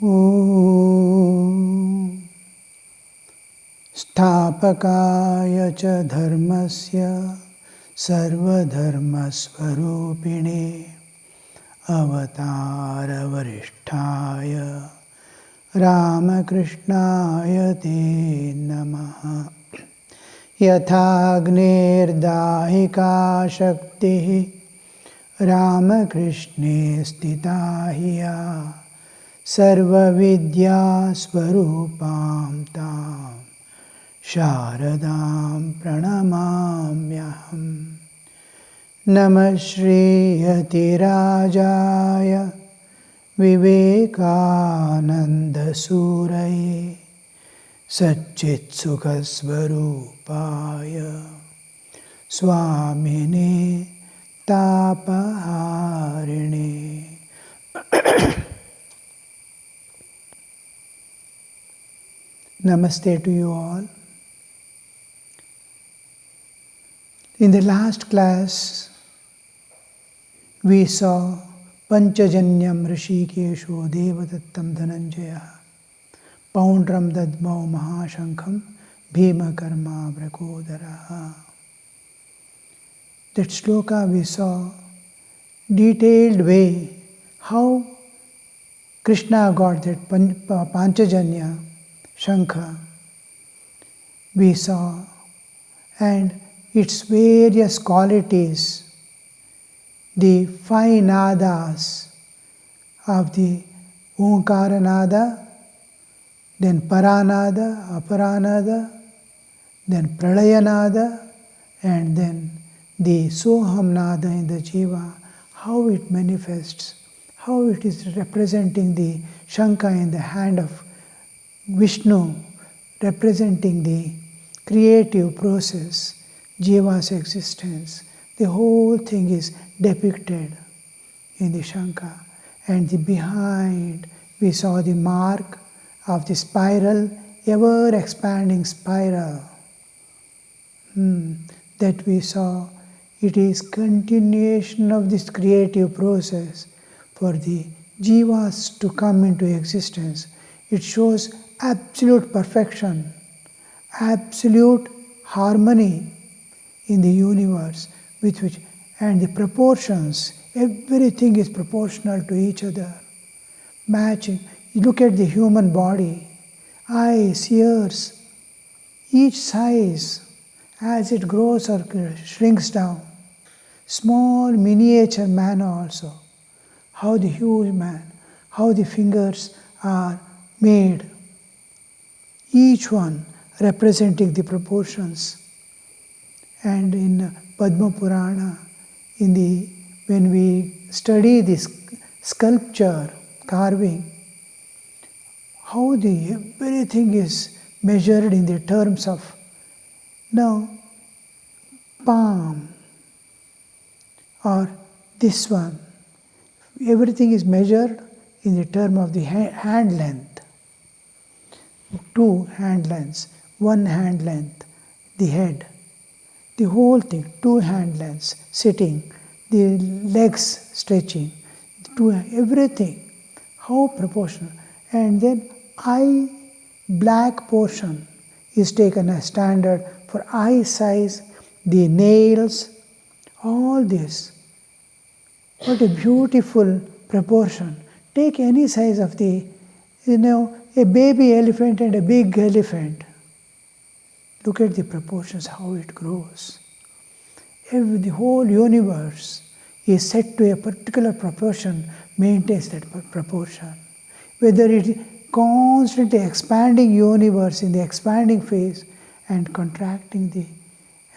Om Sthapakaya cha dharmasya sarvadharmasvarupine avatara varishtaya Ramakrishnaya te namaha Yathagnirdahika shaktihi Ramakrishne stitahiya Sarva vidya swarupam tam Sharadam pranamamyaham Namah Shri Yatirajaya Vivekananda Suraye Satchit Sukhasvarupaya Swamine Tapaharine. Namaste to you all. In the last class, we saw Panchajanyam Rishikesho Devadattam Dhananjaya Poundram Dadmau Mahashankham Bhima Karma Vrakodaraha. That shloka we saw detailed way how Krishna got that Panchajanya Shankha we saw, and its various qualities, the five nadas of the Omkara nada, then Paranada, Aparanada, then Pralayanada, and then the Soham nada in the Jiva, how it manifests, how it is representing the Shankha in the hand of Vishnu, representing the creative process, Jiva's existence. The whole thing is depicted in the Shankha. And the behind, we saw the mark of the spiral, ever expanding spiral. That we saw, it is continuation of this creative process for the Jivas to come into existence. It shows absolute perfection, absolute harmony in the universe, with which, and the proportions, everything is proportional to each other, matching. You look at the human body, eyes, ears, each size as it grows or shrinks down. Small miniature man also, how the huge man, how the fingers are made, each one representing the proportions. And in Padma Purana, when we study this sculpture, carving, how everything is measured in the terms of, now, palm, or this one, everything is measured in the term of the hand length. 2 hand lengths, 1 hand length, the head, the whole thing, 2 hand lengths, sitting, the legs stretching, everything, how proportional. And then eye black portion is taken as standard for eye size, the nails, all this. What a beautiful proportion. Take any size of the, a baby elephant and a big elephant. Look at the proportions, how it grows. The whole universe is set to a particular proportion, maintains that proportion. Whether it is constantly expanding universe in the expanding phase and contracting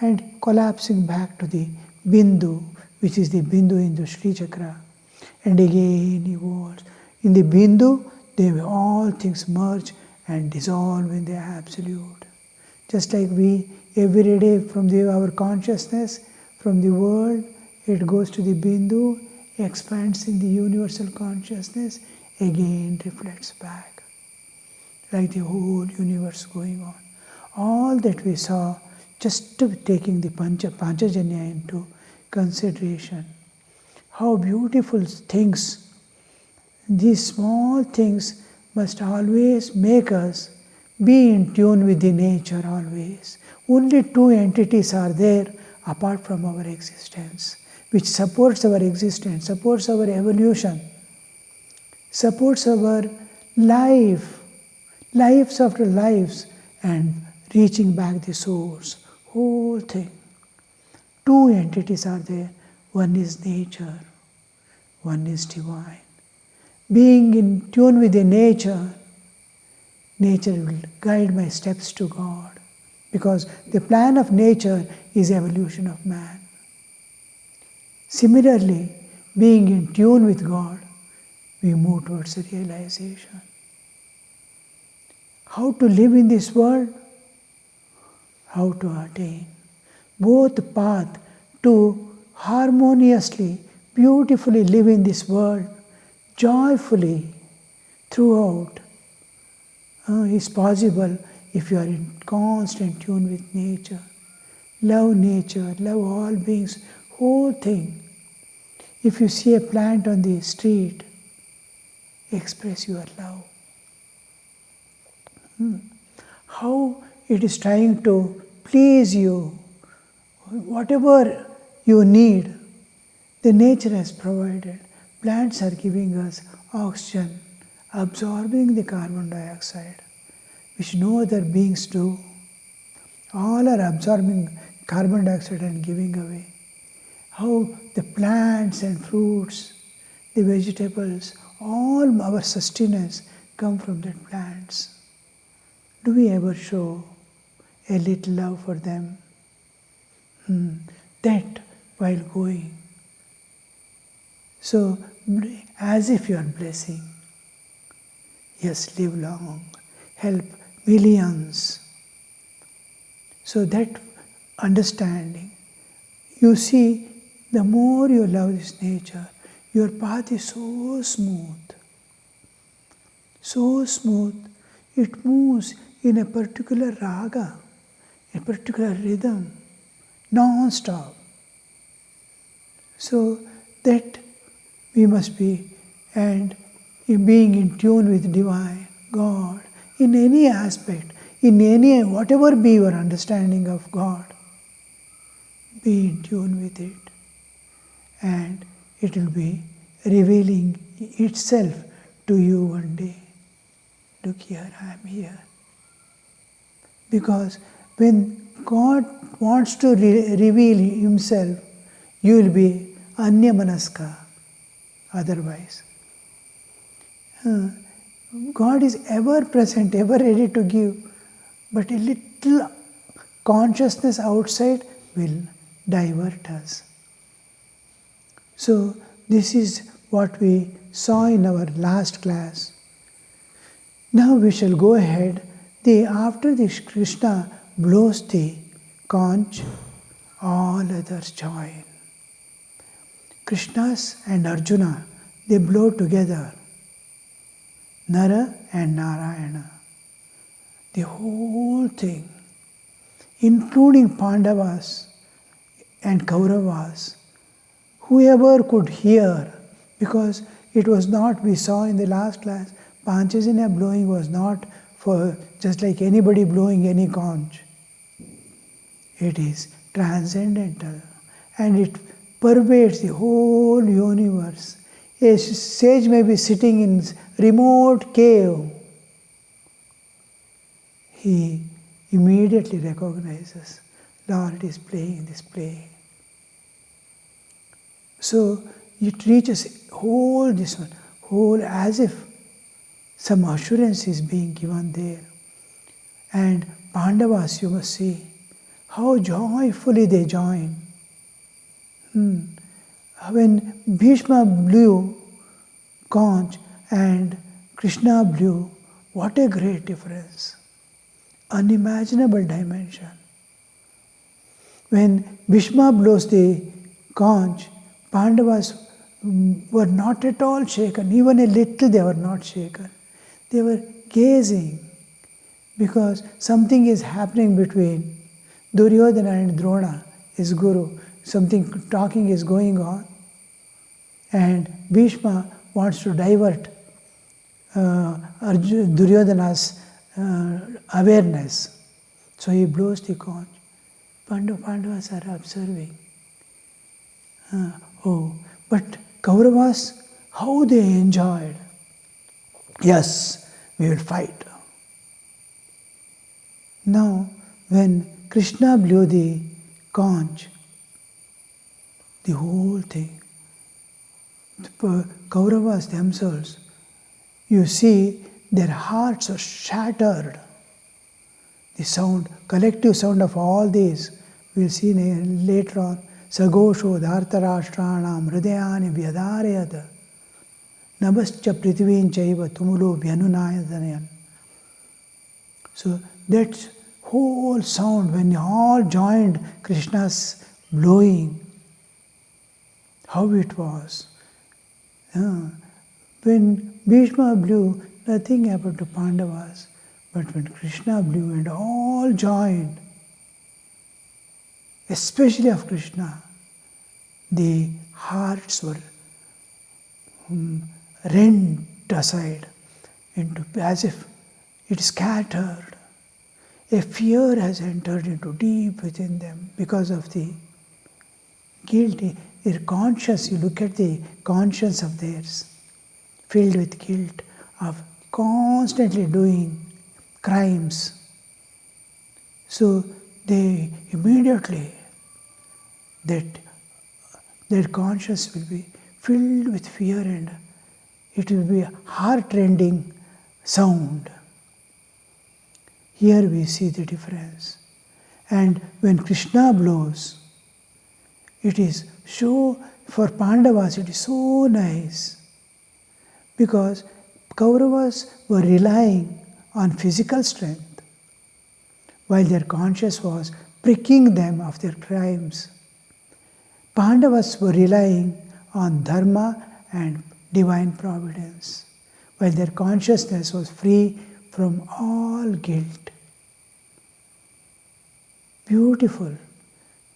and collapsing back to the Bindu, which is the Bindu in the Sri Chakra. And again evolves. In the Bindu, all things merge and dissolve in the Absolute. Just like we, every day from our consciousness, from the world, it goes to the Bindu, expands in the universal consciousness, again reflects back. Like the whole universe going on. All that we saw, just taking the Panchajanya into consideration. How beautiful things, these small things must always make us be in tune with the nature always. Only two entities are there apart from our existence, which supports our existence, supports our evolution, supports our life, lives after lives, and reaching back the source, whole thing. Two entities are there. One is nature, one is divine. Being in tune with the nature, nature will guide my steps to God, because the plan of nature is evolution of man. Similarly, being in tune with God, we move towards the realization. How to live in this world? How to attain both path to harmoniously, beautifully live in this world, joyfully throughout, is possible if you are in constant tune with nature. Love all beings, whole thing. If you see a plant on the street, express your love. How it is trying to please you. Whatever you need, the nature has provided. Plants are giving us oxygen, absorbing the carbon dioxide, which no other beings do. All are absorbing carbon dioxide and giving away. How the plants and fruits, the vegetables, all our sustenance come from the plants. Do we ever show a little love for them? That while going. So, as if you are blessing. Yes, live long, help millions. So that understanding, you see, the more you love this nature, your path is so smooth, it moves in a particular raga, a particular rhythm, non-stop. So that we must be, and in being in tune with Divine, God, in any aspect, in any, whatever be your understanding of God, be in tune with it, and it will be revealing itself to you one day. Look here, I am here. Because when God wants to reveal Himself, you will be anyamanaska otherwise. God is ever present, ever ready to give, but a little consciousness outside will divert us. So this is what we saw in our last class. Now we shall go ahead. After this Krishna blows the conch, all others join. Krishnas and Arjuna, they blow together. Nara and Narayana. The whole thing, including Pandavas and Kauravas, whoever could hear, because it was not, we saw in the last class, Panchajanya blowing was not for just like anybody blowing any conch. It is transcendental and it pervades the whole universe. A sage may be sitting in remote cave. He immediately recognizes, Lord is playing this play. So it reaches whole as if some assurance is being given there. And Pandavas, you must see how joyfully they join. When Bhishma blew conch and Krishna blew, what a great difference. Unimaginable dimension. When Bhishma blows the conch, Pandavas were not at all shaken, even a little they were not shaken. They were gazing because something is happening between Duryodhana and Drona, his guru. Something talking is going on, and Bhishma wants to divert Duryodhana's awareness. So he blows the conch. Pandavas are observing. But Kauravas, how they enjoyed. Yes, we will fight. Now, when Krishna blew the conch, the whole thing, the Kauravas themselves, you see, their hearts are shattered. The sound, collective sound of all these, we'll see later on. Sagosho dhartarashtranam hridayani vyadharayat nabascha prithvin chaiva tumulo vyanunayadanayan. So that whole sound, when they all joined Krishna's blowing, how it was. When Bhishma blew, nothing happened to Pandavas. But when Krishna blew and all joined, especially of Krishna, the hearts were rent aside into, as if it scattered. A fear has entered into deep within them because of the guilt. Their conscience, you look at the conscience of theirs, filled with guilt of constantly doing crimes. So they immediately, their conscience will be filled with fear and it will be a heart-rending sound. Here we see the difference. And when Krishna blows, it is so, for Pandavas it is so nice, because Kauravas were relying on physical strength, while their conscience was pricking them of their crimes. Pandavas were relying on dharma and divine providence, while their consciousness was free from all guilt. Beautiful,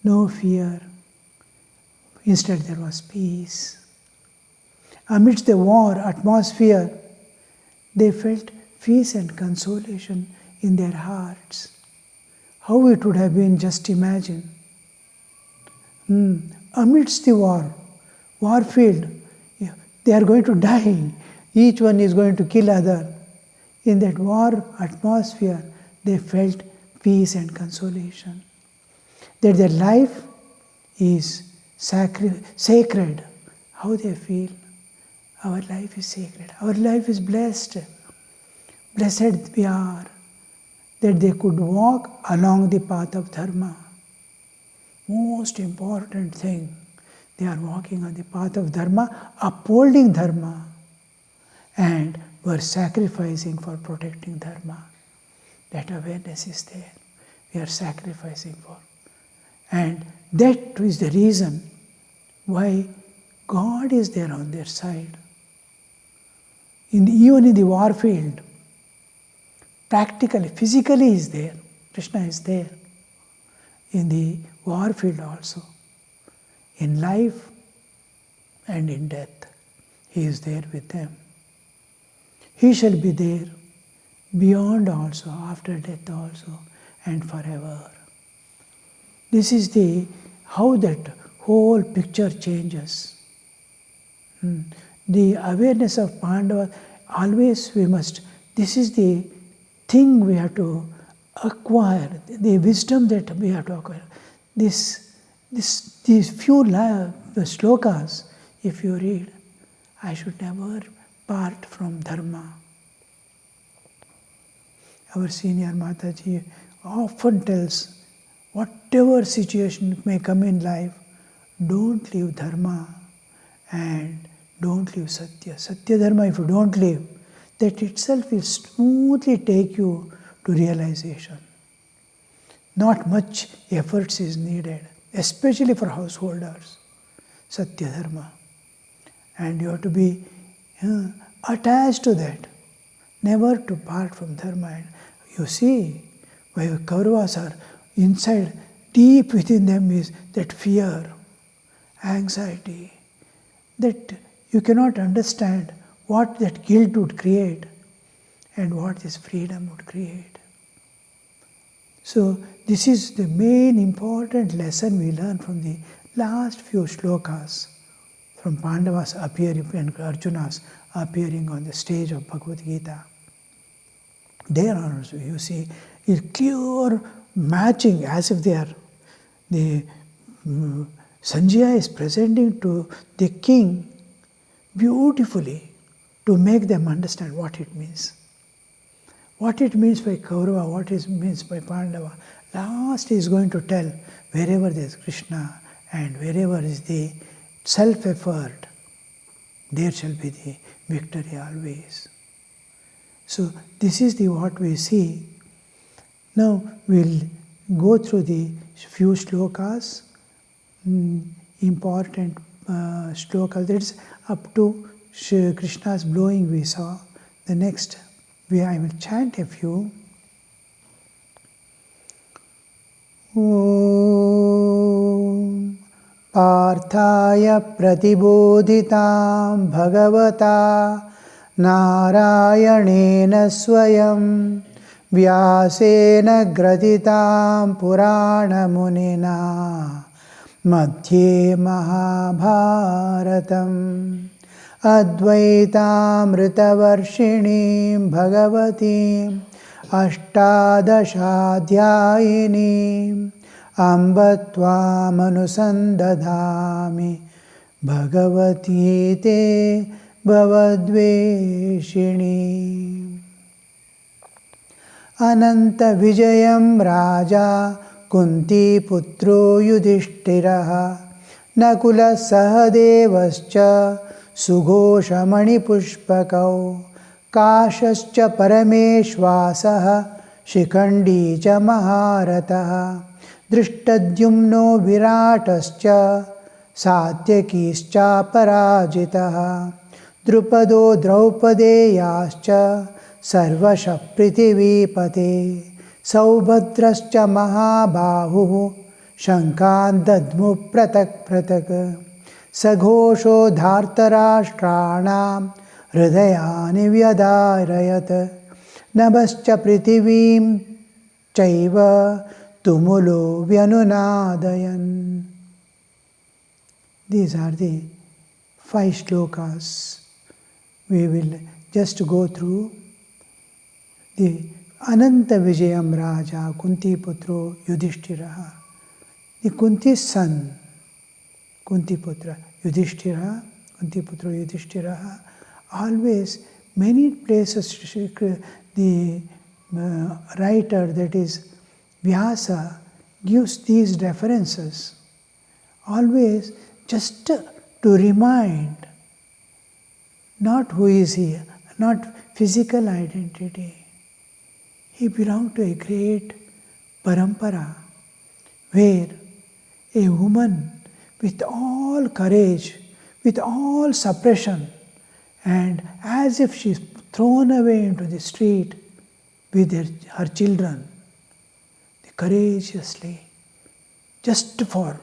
no fear. Instead, there was peace. Amidst the war atmosphere, they felt peace and consolation in their hearts. How it would have been, just imagine. Amidst the war field, they are going to die. Each one is going to kill other. In that war atmosphere, they felt peace and consolation. That their life is sacred. How they feel? Our life is sacred. Our life is blessed. Blessed we are that they could walk along the path of dharma. Most important thing, they are walking on the path of dharma, upholding dharma, and were sacrificing for protecting dharma. That awareness is there. We are sacrificing for. And that is the reason why God is there on their side. Even in the war field, practically, physically is there. Krishna is there. In the war field also. In life and in death, He is there with them. He shall be there beyond also, after death also, and forever. This is how that whole picture changes. The awareness of Pandava, always we must, this is the thing we have to acquire, the wisdom that we have to acquire. These few slokas, if you read, I should never part from dharma. Our senior Mataji often tells, whatever situation may come in life, don't leave dharma and don't leave satya. Satya dharma, if you don't leave, that itself will smoothly take you to realization. Not much efforts is needed, especially for householders. Satya dharma. And you have to be attached to that, never to part from dharma. And you see, why Kauravas are inside, deep within them is that fear, anxiety, that you cannot understand what that guilt would create. and what this freedom would create. So this is the main important lesson we learn from the last few shlokas from Pandavas appearing and Arjuna's appearing on the stage of Bhagavad Gita. There also you see a clear matching, as if they are the Sanjaya is presenting to the king beautifully to make them understand what it means. What it means by Kaurava, what it means by Pandava. Last he is going to tell, wherever there is Krishna and wherever is the self-effort, there shall be the victory always. So this is what we see. Now we'll go through the few shlokas, important shlokas. That's up to Krishna's blowing we saw. The next, I will chant a few. Om Parthaya Pratibodhitam Bhagavata Narayanena Swayam Vyasena Graditam Purana Munina Madhye Mahabharatam Advaitamritavarshinim Bhagavatim Ashtadashadhyayinim Ambatvamanusandadhami Bhagavati te Bhavadveshini. Ananta Vijayam Raja Kunti Putro Yudhishthiraha Nakula Sahadevascha Sughoshamani Pushpakau Kashascha Parameshvasaha Shikhandi cha Maharataha Drishtadyumno Viratascha Satyakischa Parajitaha Drupado Draupadeyascha Sarvasha Prithivipate Saubhadrascha Mahabahu Shankan Dadmu Pratak Pratak Saghosho Dhartarashtranam Hridayani Vyadarayat Nabascha Prithivim Chaiva Tumulo Vyanunadayan. These are the 5 shlokas. We will just go through the Ananta Vijayam Raja Kunti Putro Yudhishthiraha. The Kunti's son, Kunti Putra Yudhishthira, Kunti Putro Yudhishthiraha. Always, many places, the writer, that is Vyasa, gives these references. Always just to remind, not who is he, not physical identity. He belonged to a great parampara where a woman with all courage, with all suppression, and as if she is thrown away into the street with her children, courageously, just for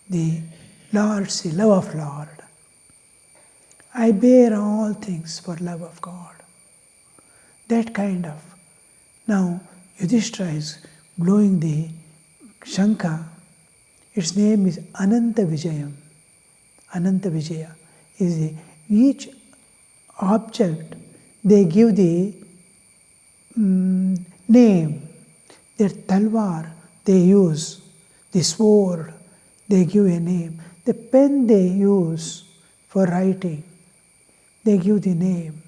the Lord's, the love of Lord. I bear all things for love of God. That kind of. Now, Yudhishthira is blowing the Shankha. Its name is Ananta Vijayam. Ananta Vijaya is each object, they give the name. Their talwar, they use. The sword, they give a name. The pen they use for writing, they give the name.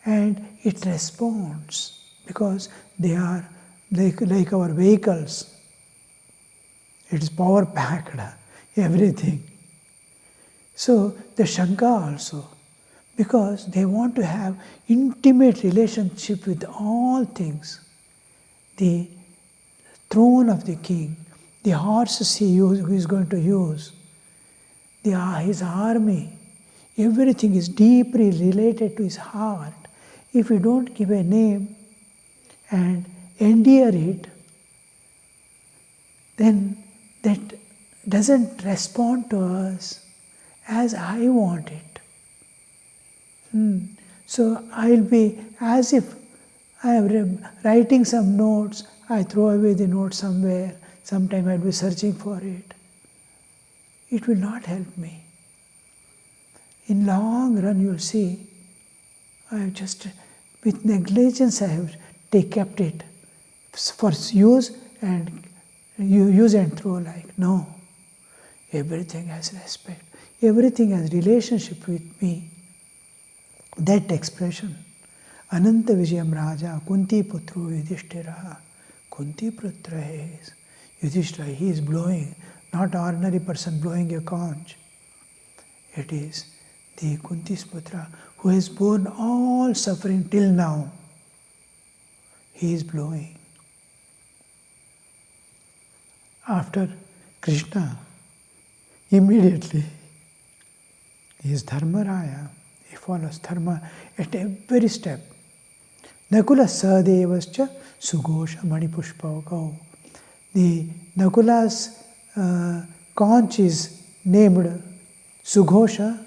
And it responds because they are like our vehicles. It is power packed, everything. So the Shankha also, because they want to have intimate relationship with all things. The throne of the king, the horses he is going to use, his army, everything is deeply related to his heart. If we don't give a name and endear it, then that doesn't respond to us as I want it. So I'll be as if I am writing some notes, I throw away the note somewhere, sometime I'll be searching for it. It will not help me. In long run, you'll see, I have just, with negligence, I have kept it for use and throw, like. No. Everything has respect. Everything has relationship with me. That expression. Ananta Vijayam Raja, Kunti Putru Yudhishthira. Kunti Putra is Yudhishthira. He is blowing, not ordinary person blowing a conch. It is the Kunti's Putra who has borne all suffering till now. He is blowing. After Krishna, immediately, he is Dharmaraya. He follows Dharma at every step. Nakula Sadevascha Sugosha Manipushpavakau. The Nakula's conch is named Sughosha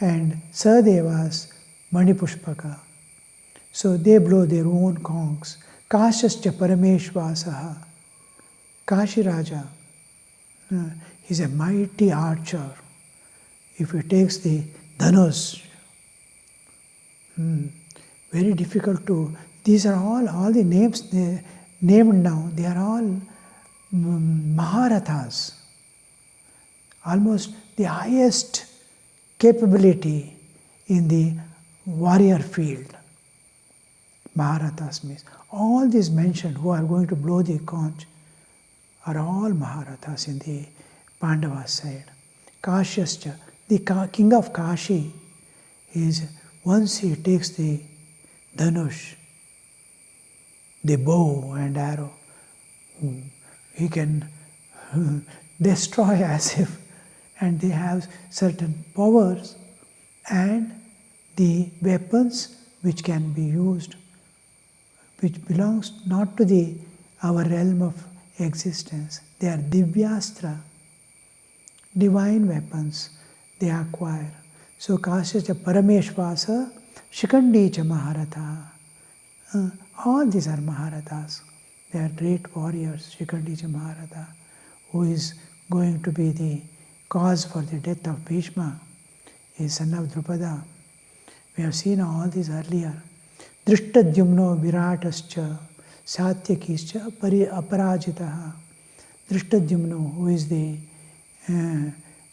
and Sadeva's Manipushpaka. So they blow their own conchs. Kashascha Parameshvasaha. Kashi Raja, he's a mighty archer. If he takes the Dhanush, very difficult to, these are all the names named now, they are all Maharathas. Almost the highest capability in the warrior field. Maharathas means all these mentioned who are going to blow the conch are all Maharathas in the Pandava side. Kashyascha, the king of Kashi, is once he takes the Dhanush, the bow and arrow, he can destroy as if, and they have certain powers and the weapons which can be used, which belongs not to our realm of existence. They are Divyastra, divine weapons they acquire. So Kasyacha Parameshvasa, Shikandicha Maharatha. All these are Maharathas. They are great warriors. Shikandicha Maharatha, who is going to be the cause for the death of Bhishma, is son of Drupada. We have seen all these earlier. Drishtadyumno Viratascha Satyakischa Aparajitaha. Drishtadyumno, who is the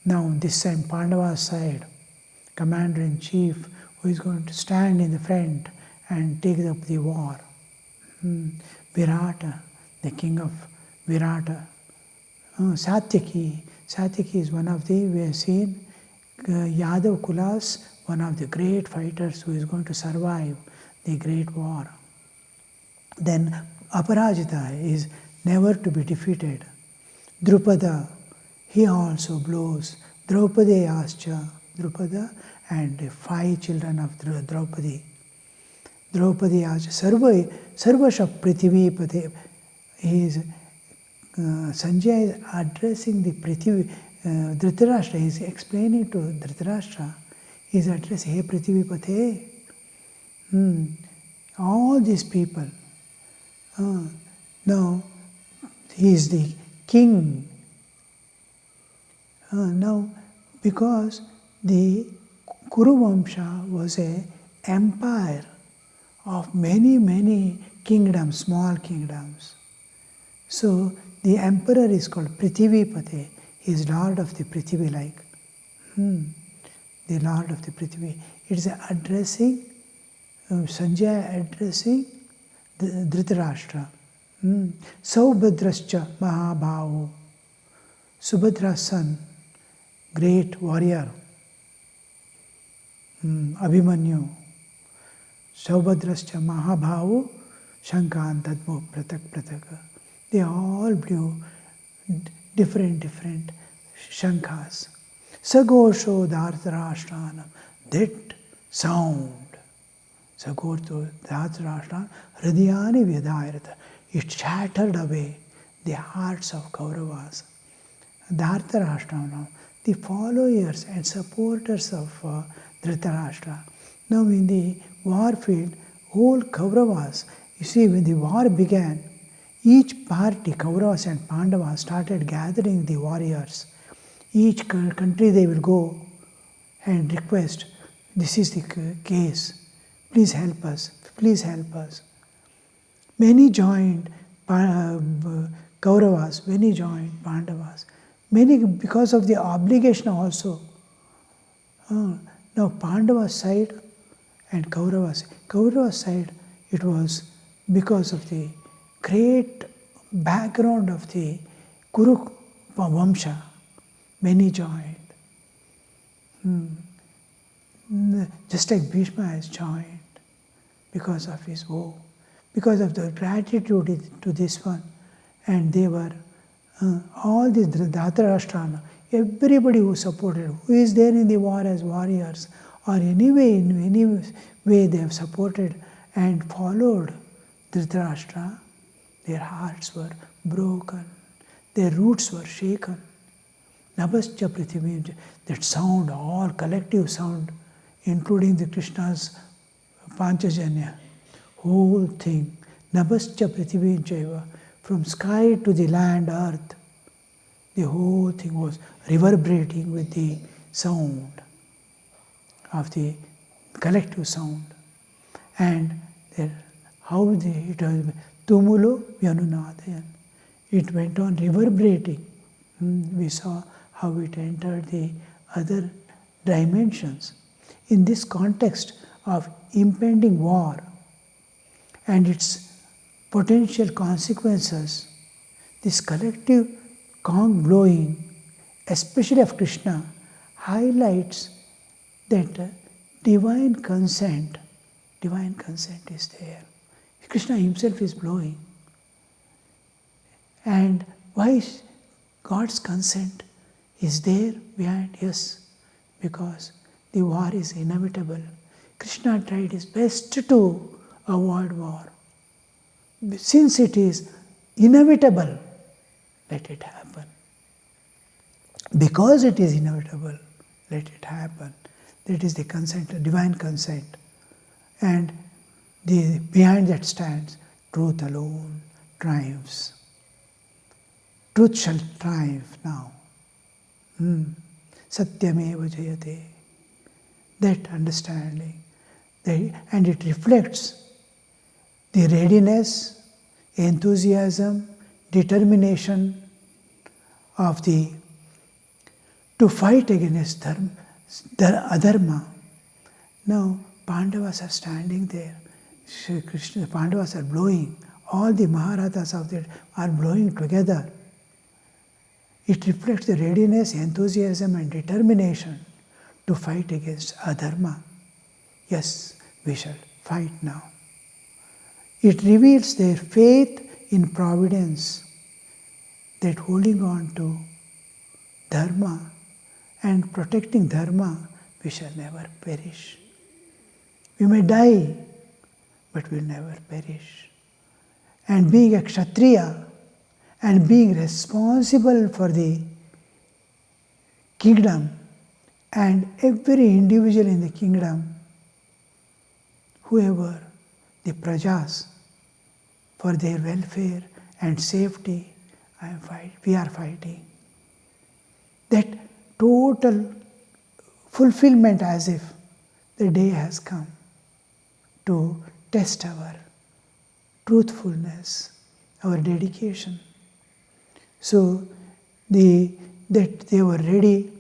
now this time Pandava's side, commander-in-chief, who is going to stand in the front and take up the war. Virata, the king of Virata. Satyaki. Satyaki is one of the, we have seen, Yadav Kulas, one of the great fighters who is going to survive the great war. Then Aparajita is never to be defeated. Drupada, he also blows. Draupadeyascha, Drupada and the 5 children of Draupadi. Draupadeyascha, Sarvasha Prithivipate. Sanjay is addressing the Prithivi, Dhritarashtra. He is explaining to Dhritarashtra. He is addressing, hey Prithivipate. All these people. Now, he is the king. Now, because the Kuru Vamsha was an empire of many, many kingdoms, small kingdoms. So, the emperor is called Prithivipate. He is lord of the Prithivi, like. The lord of the Prithivi. It is addressing, Sanjaya addressing Dhritarashtra. Saubhadrascha Mahabhavu. Subhadra's son, great warrior. Abhimanyu. Saubhadrascha Mahabhavu Shankan Tadmo Pratak Prataka. They all blew different shankas. Sagosho Dhartarashtrana. That sound. Sagosho Dhartarashtrana. Hridayani Vyadayarata. It shattered away the hearts of Kauravas. Dhartarashtrana, the followers and supporters of Dhritarashtra. Now in the war field, whole Kauravas. You see, when the war began, each party, Kauravas and Pandavas, started gathering the warriors. Each country they will go and request, this is the case, please help us, please help us. Many joined Kauravas, many joined Pandavas, many because of the obligation also. Now Pandava's side and Kauravas side, it was because of the great background of the Kuru Vamsha, many joined. Just like Bhishma has joined because of his woe, because of the gratitude to this one. And they were, all these Dhritarashtra, everybody who supported, who is there in the war as warriors, or anyway, in any way they have supported and followed Dhritarashtra, their hearts were broken, their roots were shaken. Nabascha Prithivim, that sound, all collective sound, including the Krishna's Panchajanya, whole thing, Nabascha Prithivim Chaiva, from sky to the land, earth, the whole thing was reverberating with the sound of the collective sound. And it was Tumulo Vyanunadayan. It went on reverberating. We saw how it entered the other dimensions. In this context of impending war and its potential consequences, this collective gong blowing, especially of Krishna, highlights that divine consent is there. Krishna himself is blowing. And why God's consent is there behind? Yes, because the war is inevitable. Krishna tried his best to avoid war. Since it is inevitable, let it happen. Because it is inevitable, let it happen. That is the consent, divine consent. And behind that stands truth alone triumphs. Truth shall triumph now. Satyameva jayate. That understanding. And it reflects the readiness, enthusiasm, determination of to fight against adharma. Now, Pandavas are standing there. Krishna, Pandavas are blowing. All the Maharathas of that are blowing together. It reflects the readiness, enthusiasm and determination to fight against adharma. Yes, we shall fight now. It reveals their faith in providence, that holding on to dharma and protecting dharma, we shall never perish. We may die, but we will never perish. And being a Kshatriya and being responsible for the kingdom and every individual in the kingdom, whoever, the prajas, for their welfare and safety, we are fighting. That total fulfillment, as if the day has come to test our truthfulness, our dedication. So that they were ready,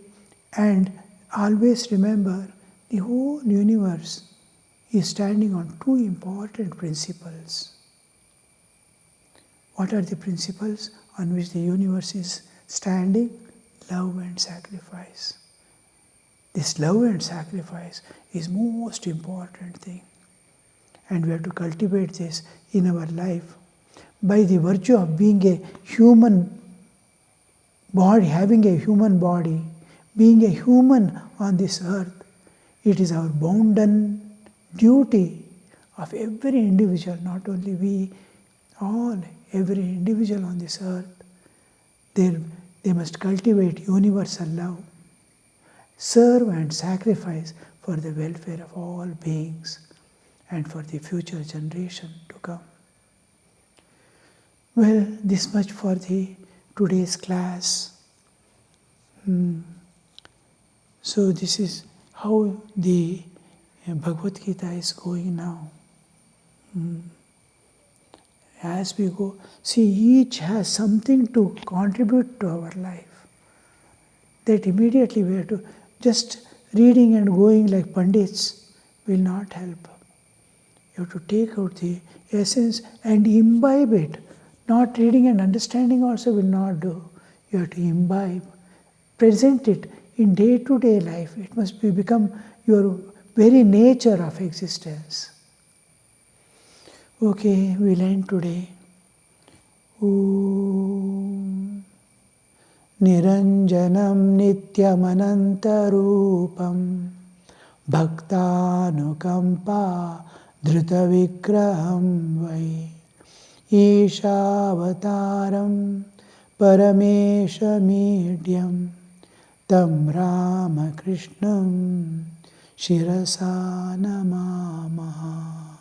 and always remember the whole universe is standing on two important principles. What are the principles on which the universe is standing? Love and sacrifice. This love and sacrifice is most important thing. And we have to cultivate this in our life. By the virtue of being a human body, having a human body, being a human on this earth, it is our bounden duty of every individual, not only we, all, every individual on this earth. They must cultivate universal love, serve and sacrifice for the welfare of all beings. and for the future generation to come. Well, this much for the today's class. So this is how the Bhagavad Gita is going now. As we go, see, each has something to contribute to our life. That immediately we have to, just reading and going like pandits will not help. You have to take out the essence and imbibe it. Not reading and understanding also will not do. You have to imbibe, present it in day-to-day life. It must become your very nature of existence. Okay, we'll end today. Om Niranjanam Nityamanantarupam Bhaktanukampa Drutavigraham Vai Ishavataram Parameshamidhyam Tam Ramakrishnam Shirasa Namamaha.